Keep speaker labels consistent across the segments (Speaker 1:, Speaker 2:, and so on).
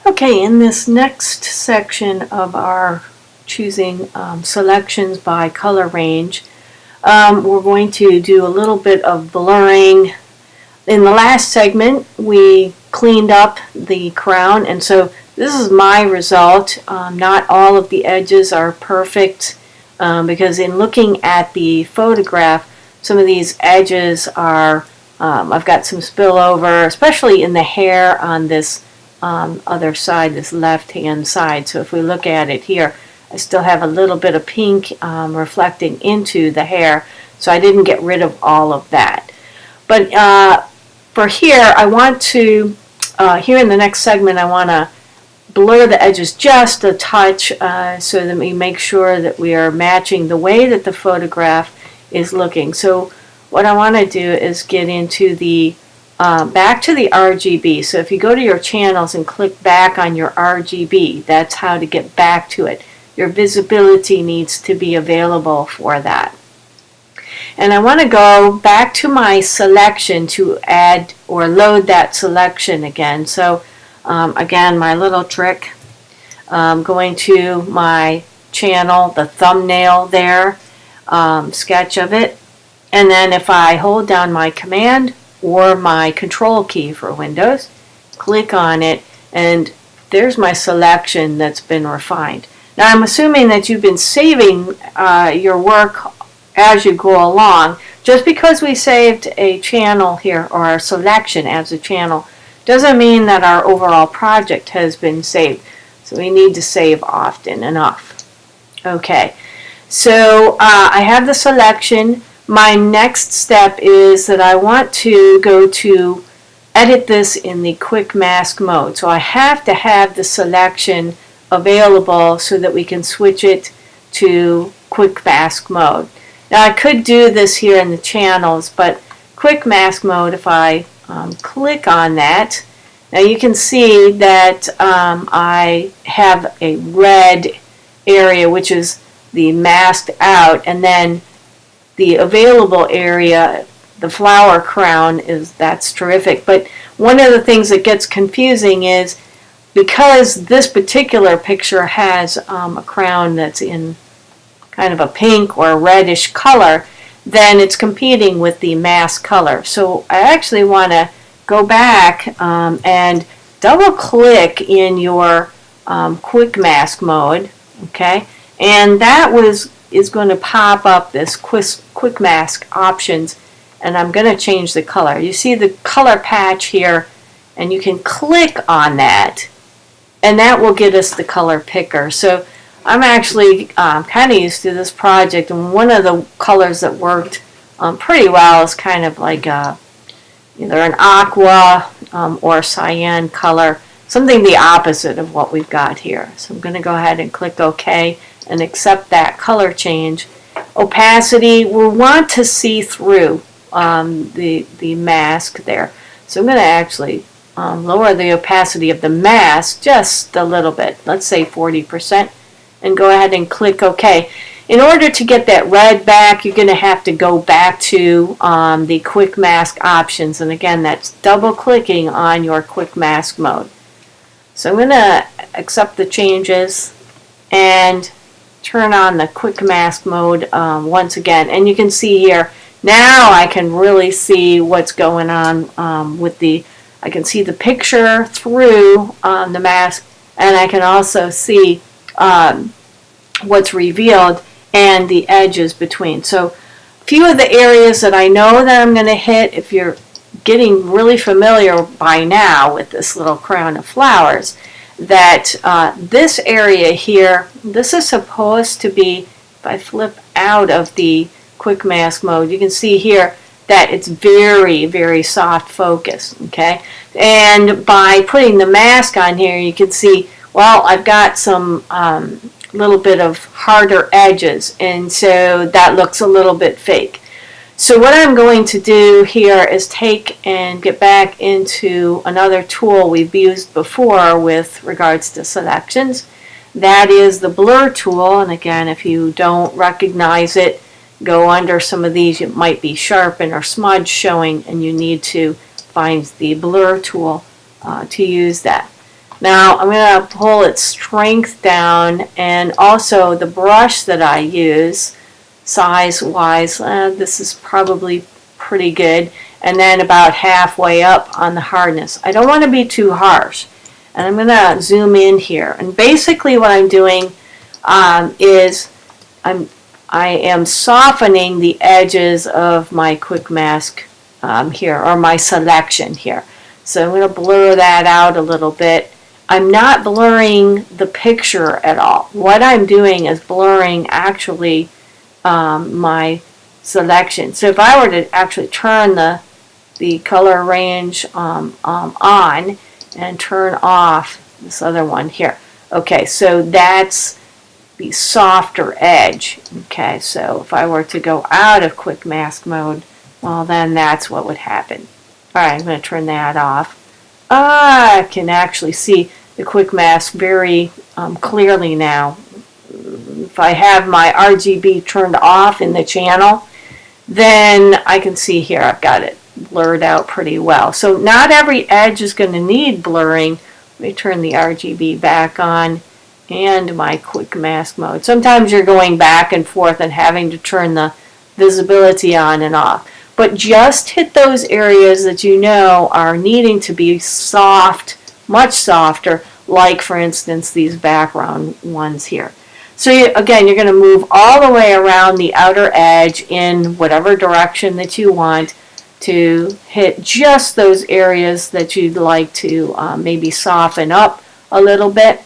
Speaker 1: Okay, in this next section of our choosing selections by color range, we're going to do a little bit of blurring. In the last segment, we cleaned up the crown, and so this is my result. Not all of the edges are perfect because in looking at the photograph, some of these edges are, I've got some spillover, especially in the hair on this other side, this left-hand side. So if we look at it here, I still have a little bit of pink reflecting into the hair, so I didn't get rid of all of that. But for here, I want to, here in the next segment, I want to blur the edges just a touch so that we make sure that we are matching the way that the photograph is looking. So what I want to do is get into the back to the RGB. So if you go to your channels and click back on your RGB, that's how to get back to it. Your visibility needs to be available for that. And I want to go back to my selection to add or load that selection again. So again, my little trick, going to my channel, the thumbnail there, sketch of it, and then if I hold down my command or my control key for Windows, click on it, and there's my selection that's been refined. Now I'm assuming that you've been saving your work as you go along. Just because we saved a channel here or our selection as a channel doesn't mean that our overall project has been saved. So we need to save often enough. Okay, so I have the selection. My next step is that I want to go to edit this in the quick mask mode. So I have to have the selection available so that we can switch it to quick mask mode. Now I could do this here in the channels, but quick mask mode, if I click on that, now you can see that I have a red area which is the masked out, and then the available area, the flower crown, that's terrific. But one of the things that gets confusing is because this particular picture has a crown that's in kind of a pink or a reddish color, then it's competing with the mask color. So I actually want to go back and double click in your quick mask mode, okay, and that is going to pop up this quick mask options, and I'm going to change the color. You see the color patch here, and you can click on that, and that will get us the color picker. So I'm actually kind of used to this project, and one of the colors that worked pretty well is kind of like either an aqua or cyan color, something the opposite of what we've got here. So I'm going to go ahead and click OK and accept that color change. Opacity, we want to see through the mask there. So I'm going to actually lower the opacity of the mask just a little bit, let's say 40%, and go ahead and click OK. In order to get that red back, you're going to have to go back to the quick mask options, and again, that's double clicking on your quick mask mode. So I'm going to accept the changes and turn on the quick mask mode once again, and you can see here now I can really see what's going on with I can see the picture through the mask, and I can also see what's revealed and the edges between. So a few of the areas that I know that I'm going to hit, if you're getting really familiar by now with this little crown of flowers, that this area here, this is supposed to be, if I flip out of the quick mask mode, you can see here that it's very, very soft focus, okay? And by putting the mask on here, you can see, well, I've got some little bit of harder edges, and so that looks a little bit fake. So what I'm going to do here is take and get back into another tool we've used before with regards to selections. That is the blur tool, and again, if you don't recognize it, go under some of these. It might be sharpen or smudge showing, and you need to find the blur tool to use that. Now I'm going to pull its strength down, and also the brush that I use, size-wise, this is probably pretty good, and then about halfway up on the hardness. I don't want to be too harsh. And I'm going to zoom in here. And basically what I'm doing is I am softening the edges of my quick mask here, or my selection here. So I'm going to blur that out a little bit. I'm not blurring the picture at all. What I'm doing is blurring actually my selection. So if I were to actually turn the color range on and turn off this other one here. Okay, so that's the softer edge. Okay, so if I were to go out of quick mask mode, well, then that's what would happen. All right, I'm going to turn that off. I can actually see the quick mask very clearly now. If I have my RGB turned off in the channel, then I can see here I've got it blurred out pretty well. So not every edge is going to need blurring. Let me turn the RGB back on and my quick mask mode. Sometimes you're going back and forth and having to turn the visibility on and off. But just hit those areas that you know are needing to be soft, much softer, like for instance these background ones here. So again, you're going to move all the way around the outer edge in whatever direction that you want to hit just those areas that you'd like to maybe soften up a little bit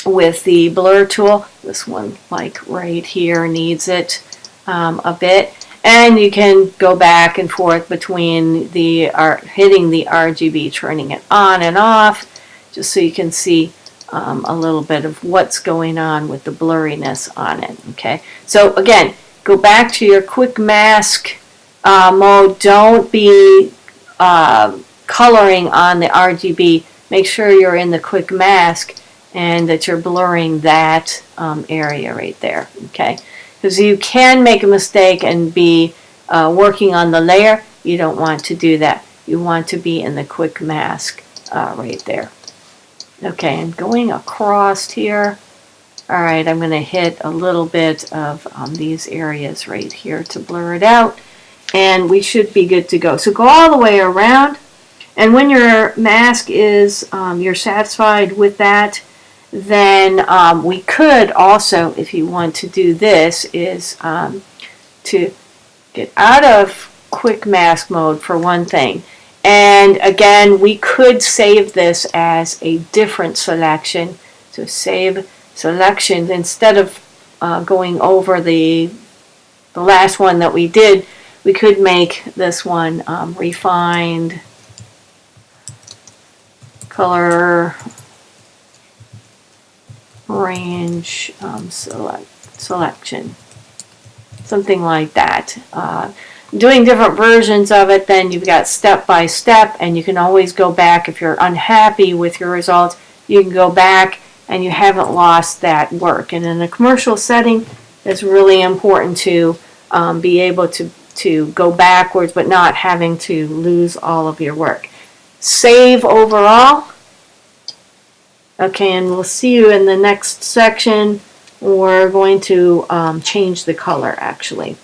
Speaker 1: with the blur tool. This one, like right here, needs it a bit. And you can go back and forth between the hitting the RGB, turning it on and off, just so you can see a little bit of what's going on with the blurriness on it. Okay, so again, go back to your quick mask mode. Don't be coloring on the RGB. Make sure you're in the quick mask and that you're blurring that area right there. Okay, because you can make a mistake and be working on the layer. You don't want to do that. You want to be in the quick mask right there. Okay, and going across here. All right, I'm going to hit a little bit of these areas right here to blur it out, and we should be good to go. So go all the way around, and when your mask is, you're satisfied with that, then we could also, if you want to do this, is to get out of quick mask mode for one thing. And again, we could save this as a different selection. So save selections instead of going over the last one that we did. We could make this one refined color range selection, something like that. Doing different versions of it, then you've got step by step, and you can always go back if you're unhappy with your results. You can go back and you haven't lost that work. And in a commercial setting, it's really important to be able to go backwards but not having to lose all of your work. Save overall. Okay, and we'll see you in the next section. We're going to change the color actually.